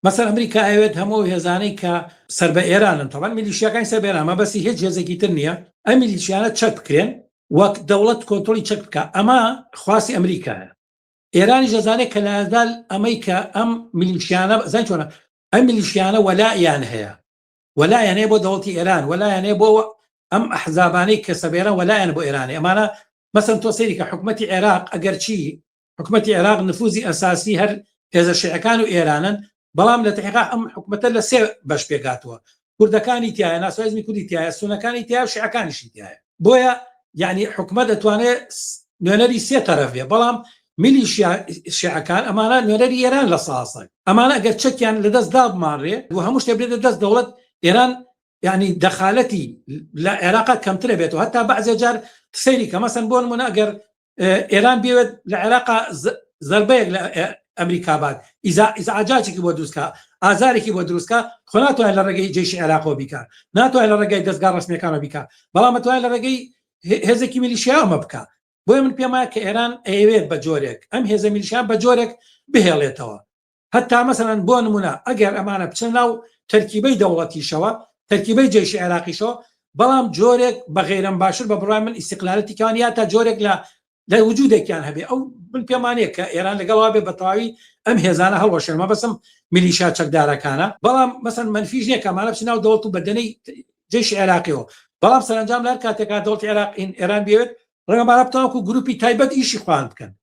مەسەڵەن ئەمریکا ئەوێت هەموو هێزانەی کە سەر بە ئێرانن تەواان میلیشیەکانی سەر بە ئێران مەبەستی هیچ هێزێکی تر نییە ئەم میلیشیانە چەک بکرێن وەک دەوڵەت کۆنتڕۆلی چەک بکە ئەمە خواسی ئەمریکایە ئێرانی جەزانێت کە لەدال ئەمەی کە ئەم میلیشیانە زان چۆنە ئەم میلیشیانە وەلایان هەیە وەلایان هەیە بۆ دەوڵەتی ئێران وەلایان هەیە بۆ ئەم ئەحزابانەی کە سەبێران وەلایان بۆ ئێرانی ئەمانە مەسەڵەن تۆ سەیری کە حکوومەتی عێراق ئەگەر چی حکوومەتی عێراق نفوزی ئەساسی هەر هێزە شیعەکان و ئێرانن بەڵام لە تحقیق ئەم حکوومەتە لە سێ بەش پێکاتوە کوردەکانی تایە ناسوازمی کوردی تایە سونەکانی تایە و شیعەکانیشی تایە بۆیە یعنی حکوومەت دەتوانێت نوێنەری سێ تەرەف بێ بەڵام میلیشیا شیعەکان ئەمانە نوێنەری ئێران لە ساسە ئەمانە ئەگەر چەکیان لەدەست دا بمانڕێ و هەموو شتێ بێتە دەست دەوڵەت ئێران یعنی دەخالەتی لە عێراق کەمترە بێتەوە هەتا بەعزێ جار سەیری کە مەسەن بۆ نمونە ئەگەر ئێران بێت لە عێراق زەربەیەک لە ئەمریکا بات ئیزعاجاجێکی بۆ دروستکە ئازارێکی بۆ دروستکە خۆ ناتوانێت لە ڕێگەی جێشی عێراقەوە بیکات ناتوانێت لە ڕێگەی دەستگا ڕسمیەکانەوە بیکات بەڵام دەتوانێت لە ڕێگەی هێزێکی میلیشیاوە بکە بۆیە من پێم وایە کە ئێران ئەیەوێت بە جۆرێک ئەم هێزە میلیشیان بە جۆرێک بهێڵێتەوە هەتا مەسەڵەن بۆ نمونە ئەگەر ئەمانە بچن ناو تەرکیبەی دەوڵەتیشەوە تەرکیبەی جێشی عێراقیشەوە بەڵام جۆرێک بە غەیرەن باشتر بە بڕای من ئیستیقلالەتیان یا تا جۆرێک لە وجودێکیان هەبێ ئەو من پێمانەیە کە ئێران لەگەڵا بێ بە تەواوی ئەم هێزانە هەڵوەشێنمە بەسم میلیشیا چەکدارەکانە بەڵام مەسەن منفیش نییە کەمانە بچ ناو دەوڵەت و بەدەنەی جێشی عێراقیەوە بەڵام سەرنجام لەر کاتێکا دەوڵەتی عێراق ئێران بێت ڕێگەمانە بتوانکو گروپی تایبەت ئیشی خوان بکەن